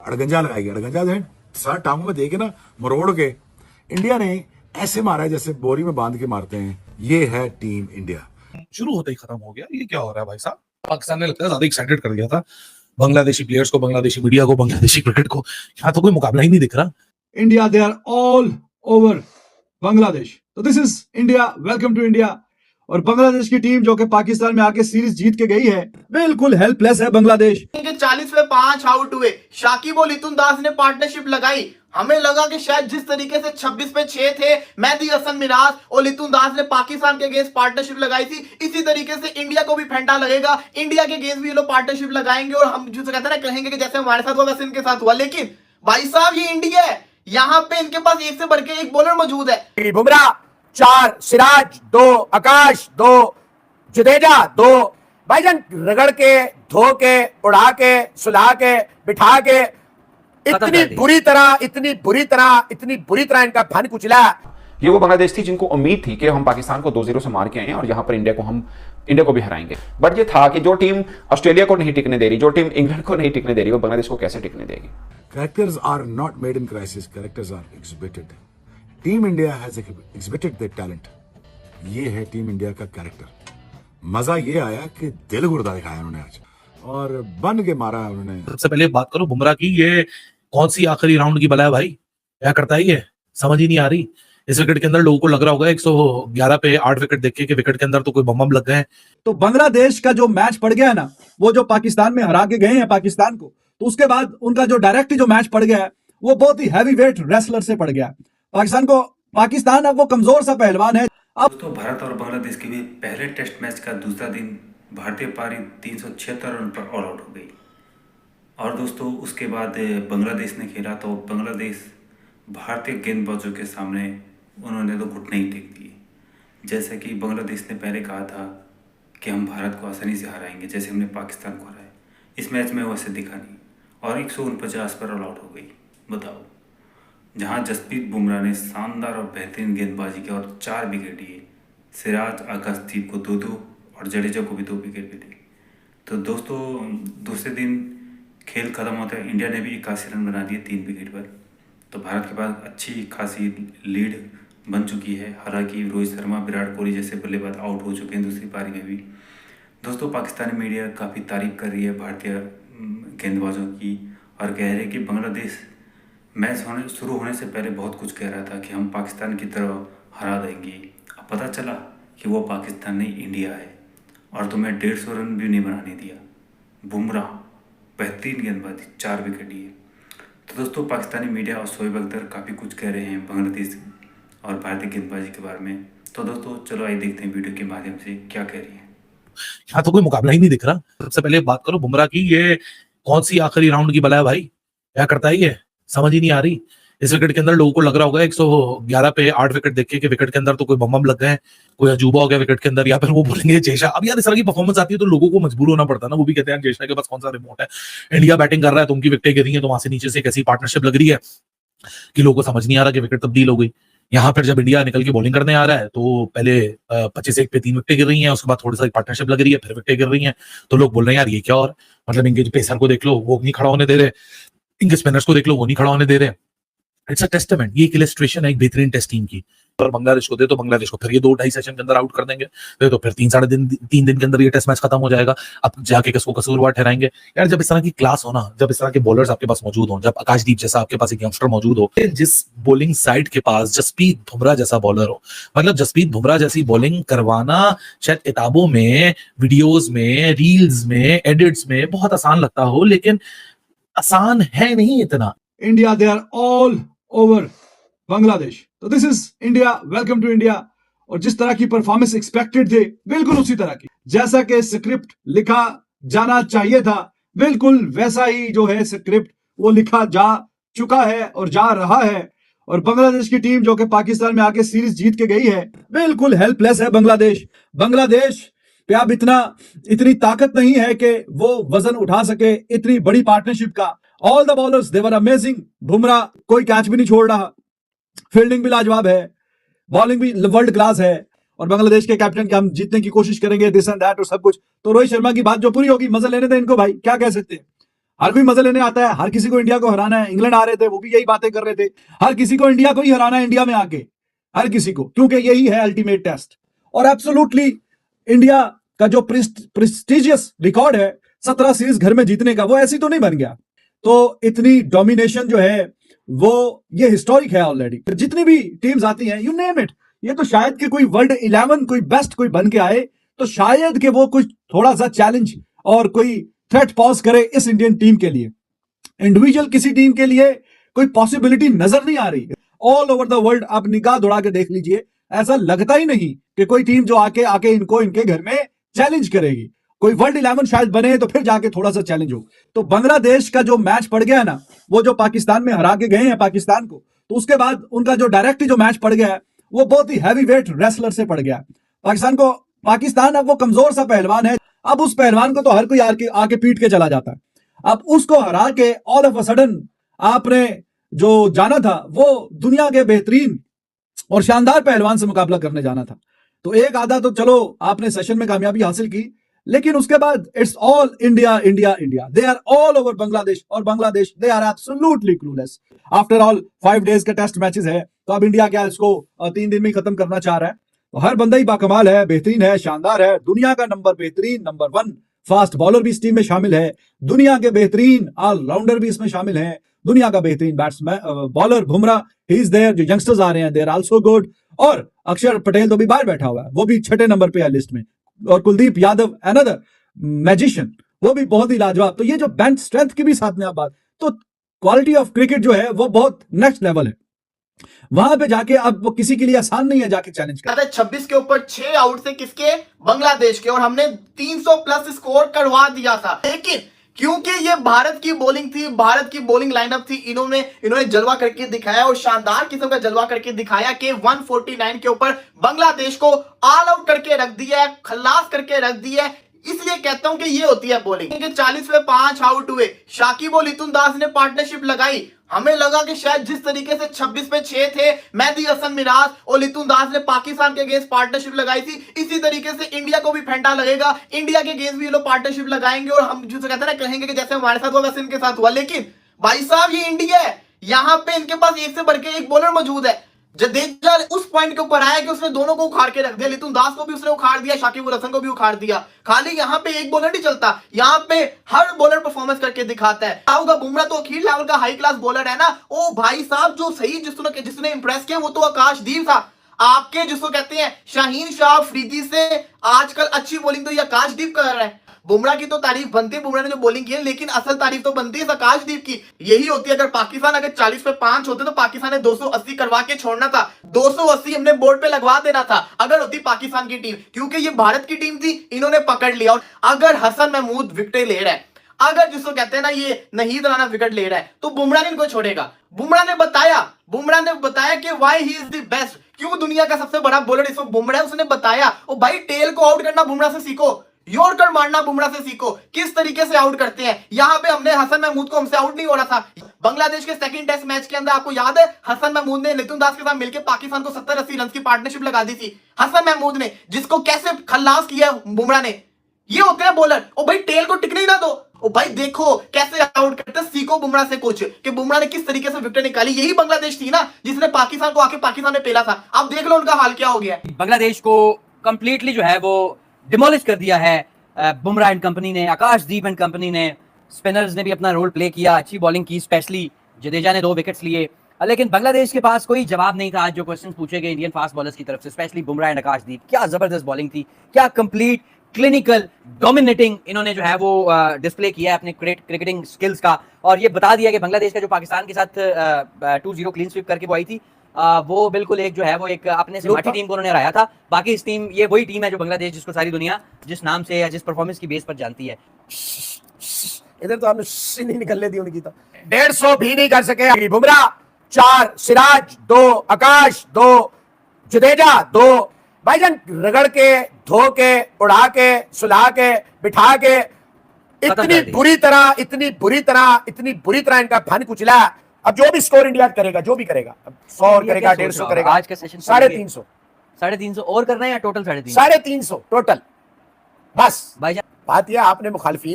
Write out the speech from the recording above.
अड़गंजा लगाएगी, अड़गंजा दें सर टांगों में देके ना मरोड़ के। इंडिया ने ऐसे मारा है जैसे बोरी में बांध के मारते हैं। ये है टीम इंडिया। शुरू होते ही खत्म हो गया। ये क्या हो रहा है भाई साहब? पाकिस्तान ने लगता है ज्यादा एक्साइटेड कर दिया था बांग्लादेशी प्लेयर्स को, बांग्लादेशी मीडिया को, बांग्लादेशी क्रिकेट को। यहाँ तो कोई मुकाबला ही नहीं दिख रहा। India, they are all over Bangladesh. तो this is India, welcome to India. और बांग्लादेश की टीम जो कि पाकिस्तान में आके सीरीज जीत के गई है, बिल्कुल हेल्पलेस है बांग्लादेश। 40 में 5 आउट हुए। शाकिब और लितुन दास ने पार्टनरशिप लगाई। हमें लगा कि शायद जिस तरीके से 26 पे 6 थे, मेहदी हसन मिराज और लितुन दास ने पाकिस्तान के अगेंस्ट पार्टनरशिप लगाई थी, इसी तरीके से इंडिया को भी फेंटा लगेगा। इंडिया के अगेंस्ट भी ये लोग पार्टनरशिप लगाएंगे और हम जो कहते हैं ना, कहेंगे कि जैसे हमारे साथ हुआ वैसे इनके साथ हुआ। लेकिन भाई साहब, ये इंडिया है, यहाँ पे इनके पास एक से बढ़ के एक बॉलर मौजूद है। बुमराह 4, सिराज 2, आकाश 2, जडेजा 2। भाईजान रगड़ के, धो के, उड़ा के, सुला के, बिठा के, इतनी बुरी तरह इनका फन कुचला। ये वो बांग्लादेश थी जिनको उम्मीद थी कि हम पाकिस्तान को 2-0 से मार के आए हैं और यहाँ पर इंडिया को भी हराएंगे। बट ये था कि जो टीम ऑस्ट्रेलिया को नहीं टिकने दे रही, जो टीम इंग्लैंड को नहीं टिकने दे रही, वो बांग्लादेश को कैसे टिकने देगी? Characters are not made in crisis, characters are exhibited. Team India has exhibited their talent. ये है टीम इंडिया का कैरेक्टर। मजा ये आया कि दिल गुर्दा दिखाया उन्होंने आज और बन के मारा उन्होंने। सबसे पहले बात करो बुमराह की। ये कौन सी आखिरी राउंड की बला है भाई? क्या करता है ये, समझ ही नहीं आ रही। इस विकेट के अंदर लोगों को लग रहा होगा 111 पे 8 विकेट देखे कि विकेट के अंदर तो कोई बम लग गए। तो बांग्लादेश का जो मैच पड़ गया है ना, वो जो पाकिस्तान में हरा के गए हैं पाकिस्तान को, तो उसके बाद उनका जो डायरेक्ट जो मैच पड़ गया है, वो बहुत ही हैवी वेट रेसलर से पड़ गया पाकिस्तान अब वो कमजोर सा पहलवान है। अब दोस्तों, भारत और बांग्लादेश के भी पहले टेस्ट मैच का दूसरा दिन भारतीय पारी 376 रन पर ऑल आउट हो गई। और दोस्तों, उसके बाद बांग्लादेश ने खेला तो बांग्लादेश भारतीय गेंदबाजों के सामने उन्होंने तो घुटने ही टेक दिए। जैसे कि बांग्लादेश ने पहले कहा था कि हम भारत को आसानी से हराएंगे, जैसे हमने पाकिस्तान को हराया। इस मैच में वैसे दिखा नहीं और 149 पर ऑल आउट हो गई। बताओ, जहां जसप्रीत बुमराह ने शानदार और बेहतरीन गेंदबाजी की और 4 विकेट लिए, सिराज, आकाशदीप को 2-2 और जडेजा को भी 2 विकेट भी दिए। तो दोस्तों, दूसरे दिन खेल खत्म होता है, इंडिया ने भी 81 रन बना दिए 3 विकेट पर। तो भारत के पास अच्छी खासी लीड बन चुकी है। हालांकि रोहित शर्मा, विराट कोहली जैसे बल्लेबाज आउट हो चुके हैं दूसरी पारी में भी। दोस्तों, पाकिस्तानी मीडिया काफ़ी तारीफ कर रही है भारतीय गेंदबाजों की और कह रहे हैं कि बांग्लादेश मैच शुरू होने से पहले बहुत कुछ कह रहा था कि हम पाकिस्तान की तरह हरा देंगे। अब पता चला कि वो पाकिस्तान नहीं, इंडिया है। और तुम्हें 150 रन भी नहीं बनाने दिया। बुमराह बेहतरीन गेंदबाजी, 4 विकेट लिए। तो दोस्तों, पाकिस्तानी मीडिया और शोएब अख्तर काफ़ी कुछ कह रहे हैं बांग्लादेश और भारतीय गेंदबाजी के बारे में। तो दोस्तों, चलो आइए देखते हैं वीडियो के माध्यम से क्या कह रही है। यहाँ तो कोई मुकाबला ही नहीं दिख रहा। सबसे पहले बात करो बुमराह की। ये कौन सी आखिरी राउंड की बला है भाई? क्या करता है ये, समझ ही नहीं आ रही। इस विकेट के अंदर लोगों को लग रहा होगा 111 पे 8 विकेट देखे कि विकेट के अंदर तो कोई बम लग गए, कोई अजूबा हो गया विकेट के अंदर, या फिर वो बोलेंगे जेशा। अब यार इस तरह की परफॉर्मेंस आती है तो लोगों को मजबूर होना पड़ता है ना। वो भी कहते हैं जेशा के पास कौन सा रिमोट है, इंडिया बैटिंग कर रहा है तो उनकी विकेटें गिरी है, तो वहां से नीचे से एक ऐसी पार्टनरशिप लग रही है कि लोगों को समझ नहीं आ रहा कि विकेट तब्दील हो गई। यहाँ फिर जब इंडिया निकल के बॉलिंग करने आ रहा है तो पहले 25-1 पे 3 विकेटें गिर रही हैं, उसके बाद थोड़ी सा पार्टनरशिप लग रही है, फिर विकेटें गिर रही हैं। तो लोग बोल रहे हैं यार ये क्या, और मतलब इनके पेसर को देख लो वो नहीं खड़ा होने दे रहे, इनके स्पिनर्स को देख लो वो नहीं खड़ा होने दे रहे। इट्स अ टेस्टामेंट, ये एक इलस्ट्रेशन है एक बेहतरीन टेस्ट टीम की। और बांग्लादेश को दे तो बांग्लादेश को फिर ये 2-2.5 सेशन के अंदर आउट कर देंगे, तो फिर 3 दिन के अंदर ये टेस्ट मैच खत्म हो जाएगा। अब जाके किसको कसूरवार ठहराएंगे? यार जब इस तरह की क्लास हो ना, जब इस तरह के बॉलर्स आपके पास मौजूद हो, जब आकाशदीप जैसा आपके पास एक यंगस्टर मौजूद हो, जिस बॉलिंग साइड के पास जसप्रीत बुमराह जैसा बॉलर हो, मतलब जसप्रीत बुमराह जैसी बॉलिंग करवाना शायद किताबों में, वीडियोज में, रील्स में, एडिट्स में बहुत आसान लगता हो, लेकिन आसान है नहीं इतना। India, they are all over Bangladesh. तो this is India, welcome to India. और जिस तरह की परफॉर्मेंस एक्सपेक्टेड थे, बिल्कुल उसी तरह की, जैसा कि स्क्रिप्ट लिखा जाना चाहिए था, बिल्कुल वैसा ही जो है स्क्रिप्ट वो लिखा जा चुका है और जा रहा है। और बांग्लादेश की टीम जो कि पाकिस्तान में आके सीरीज जीत के गई है, बिल्कुल हेल्पलेस है बांग्लादेश पे अब इतनी ताकत नहीं है कि वो वजन उठा सके इतनी बड़ी पार्टनरशिप का। All the bowlers they were amazing. Bumrah कोई कैच भी नहीं छोड़ रहा, फील्डिंग भी लाजवाब है, बॉलिंग भी वर्ल्ड क्लास है। और बांग्लादेश के कैप्टन के हम जीतने की कोशिश करेंगे, दिस एंड दैट और सब कुछ। तो रोहित शर्मा की बात जो पूरी होगी, मजा लेने दें इनको भाई, क्या कह सकते हैं। हर कोई मजे लेने आता है, हर किसी को इंडिया को हराना है। इंग्लैंड आ रहे थे, वो भी यही बातें कर रहे थे, हर किसी को इंडिया को ही हराना है इंडिया में आके, हर किसी को, क्योंकि यही है अल्टीमेट टेस्ट। और एब्सोल्युटली इंडिया का जो प्रेस्टिजियस रिकॉर्ड है 17 सीरीज घर में जीतने का, वो ऐसी तो नहीं बन गया। तो इतनी डोमिनेशन जो है वो ये हिस्टोरिक है ऑलरेडी। जितनी भी टीम्स आती हैं, यू नेम इट, ये तो शायद कि कोई वर्ल्ड 11 कोई बेस्ट कोई बन के आए तो शायद कि वो कुछ थोड़ा सा चैलेंज और कोई थ्रेट पॉज करे इस इंडियन टीम के लिए। इंडिविजुअल किसी टीम के लिए कोई पॉसिबिलिटी नजर नहीं आ रही। ऑल ओवर द वर्ल्ड आप निगाह दौड़ा के देख लीजिए, ऐसा लगता ही नहीं कि कोई टीम जो आके इनको इनके घर में चैलेंज करेगी। कोई वर्ल्ड 11 शायद बने तो फिर जाके थोड़ा सा चैलेंज हो। तो बांग्लादेश का जो मैच पड़ गया है ना, वो जो पाकिस्तान में हरा के गए हैं पाकिस्तान को, तो उसके बाद उनका जो डायरेक्ट जो मैच पड़ गया है वो बहुत ही हैवी वेट रेसलर से पड़ गया पाकिस्तान अब वो कमजोर सा पहलवान है। अब उस पहलवान को तो हर कोई आके पीट के चला जाता है। अब उसको हरा के ऑल ऑफ अ सडन आपने जो जाना था वो दुनिया के बेहतरीन और शानदार पहलवान से मुकाबला करने जाना था। तो एक आधा तो चलो आपने सेशन में कामयाबी हासिल की, लेकिन उसके बाद it's all India India India. They are all over Bangladesh, और Bangladesh they are absolutely clueless. After all 5 days के टेस्ट मैचेस है, तो अब इंडिया क्या इसको 3 दिन में खत्म करना चाह रहा है। तो हर बंदा ही बाकमाल है, बेहतरीन है, शानदार है। दुनिया का बेहतरीन नंबर 1 फास्ट बॉलर भी इस टीम में शामिल है। दुनिया के बेहतरीन ऑलराउंडर भी इसमें शामिल है। दुनिया का बेहतरीन batsman bowler Bumrah, he is there. जो यंगस्टर्स आ रहे हैं, दे आर आल्सो गुड। और अक्षर पटेल तो भी बाहर बैठा हुआ है, वो भी 6 नंबर पे है लिस्ट में। और कुलदीप यादव अनदर मैजिशियन, वो भी बहुत ही लाजवाब। तो ये जो बेंच स्ट्रेंथ की भी साथ में आप बात, तो क्वालिटी ऑफ क्रिकेट जो है वो बहुत नेक्स्ट लेवल है। वहां पे जाके अब वो किसी के लिए आसान नहीं है जाके चैलेंज करना। 26 के ऊपर 6 आउट से किसके? बांग्लादेश के, और हमने 300 प्लस स्कोर करवा दिया था। लेकिन क्योंकि ये भारत की बॉलिंग थी, भारत की बॉलिंग लाइनअप थी, इन्होंने जलवा करके दिखाया, और शानदार किस्म का जलवा करके दिखाया कि 149 के ऊपर बांग्लादेश को ऑल आउट करके रख दिया है, खल्लास करके रख दिया है। इसलिए कहता हूं कि ये होती है बॉलिंग। 40 पे 5 आउट हुए, शाकिब और लिटुन दास ने पार्टनरशिप लगाई। हमें लगा कि शायद जिस तरीके से 26 पे 6 थे, मेहदी हसन मिराज और लिटुन दास ने पाकिस्तान के अगेंस्ट पार्टनरशिप लगाई थी, इसी तरीके से इंडिया को भी फेंटा लगेगा, इंडिया के अगेंस्ट भी ये लोग पार्टनरशिप लगाएंगे, और हम जो कहते हैं ना, कहेंगे कि जैसे हमारे साथ हुआ वैसे इनके साथ हुआ। लेकिन भाई साहब, ये इंडिया है, यहां पे इनके पास एक से बढ़ के एक बॉलर मौजूद है। जडेजा उस पॉइंट के ऊपर आया कि उसने दोनों को उखाड़ के रख दिया, लिटुन दास को भी उसने उखाड़ दिया, शाकिब हसन को भी उखाड़ दिया। खाली यहाँ पे एक बॉलर नहीं चलता, यहाँ पे हर बॉलर परफॉर्मेंस करके दिखाता है। होगा बुमराह तो अखीर लेवल का हाई क्लास बॉलर है ना। ओ भाई साहब, जो सही जिसने इंप्रेस किया वो तो आकाशदीप था। आपके जिसको कहते हैं शाहीन शाह अफरीदी से आजकल अच्छी बॉलिंग तो ये आकाशदीप कर रहा है। बुमराह की तो तारीफ बनती है, बुमराह ने जो बॉलिंग की है, लेकिन असल तारीफ तो बनती है आकाशदीप की। यही होती है। अगर पाकिस्तान 40 पे 5 होते तो पाकिस्तान ने 280 करवा के छोड़ना था, 280 हमने बोर्ड पे लगवा देना था अगर होती पाकिस्तान की टीम, क्योंकि ये भारत की टीम थी, इन्होंने पकड़ लिया। और अगर हसन महमूद विकेट ले रहा है, अगर जिसको कहते हैं ना ये नहीद राना विकेट ले रहा है, तो बुमराह ने इनको छोड़ेगा। बुमराह ने बताया कि why he is the best, क्यों दुनिया का सबसे बड़ा बॉलर इस वक्त बुमराह है। उसने बताया, ओ भाई टेल को आउट करना बुमराह से सीखो, यॉर्कर मारना बुमराह से सीखो, किस तरीके से आउट करते हैं। यहां पे हमने हसन महमूद को, हमसे आउट नहीं हो रहा था। बांग्लादेश के सेकंड टेस्ट मैच के अंदर आपको याद है, हसन महमूद ने लिटुन दास के साथ मिलकर पाकिस्तान को 70-80 रन की पार्टनरशिप लगा दी थी। हसन महमूद ने, जिसको कैसे खल्लास किया बुमराह ने। ये होते हैं बॉलर। ओ भाई टेल को टिकने ही ना दो। ओ भाई देखो कैसे आउट करते हैं, सीखो बुमराह से कुछ, कि बुमराह ने किस तरीके से विकेट निकाली। यही बांग्लादेश थी ना जिसने पाकिस्तान को आके पाकिस्तान में पेला था। अब देख लो उनका हाल क्या हो गया। बांग्लादेश को कंप्लीटली जो है वो डिमोलिश कर दिया है बुमराह एंड कंपनी ने, आकाशदीप एंड कंपनी ने। स्पिनर्स ने भी अपना रोल प्ले किया, अच्छी बॉलिंग की, स्पेशली जडेजा ने 2 विकेट्स लिए। लेकिन बांग्लादेश के पास कोई जवाब नहीं था आज जो क्वेश्चन पूछे गए इंडियन फास्ट बॉलर्स की तरफ से, स्पेशली बुमराह एंड आकाशदीप। क्या जबरदस्त बॉलिंग थी, क्या कंप्लीट क्लिनिकल डोमिनेटिंग इन्होंने जो है वो डिस्प्ले किया है अपने क्रिकेटिंग स्किल्स का। और ये बता दिया कि बांग्लादेश का जो पाकिस्तान के साथ 2-0 क्लीन स्वीप करके वो आई थी, वो बिल्कुल एक जो है वो एक अपने से माठी टीम को उन्होंने हराया था। बाकी इस टीम, ये वही टीम है जो बांग्लादेश, जिसको सारी दुनिया जिस नाम से या जिस परफॉर्मेंस की बेस पर जानती है। इधर तो आपने नहीं निकलने दी उनकी। तो 150 भी नहीं कर सके। बुमराह 4, सिराज 2, आकाश 2, जडेजा 2। भाईजान रगड़ के, धो के, उड़ा के, सुला के, बिठा के, इतनी बुरी तरह इनका फन कुचला। अब जो भी स्कोर इंडिया करेगा, जो भी करेगा, 100 करेगा, 150 करेगा, आज का सेशन 350 और करना है या टोटल 350? 350 टोटल। बस भाईजान बात यह, आपने मुखालफी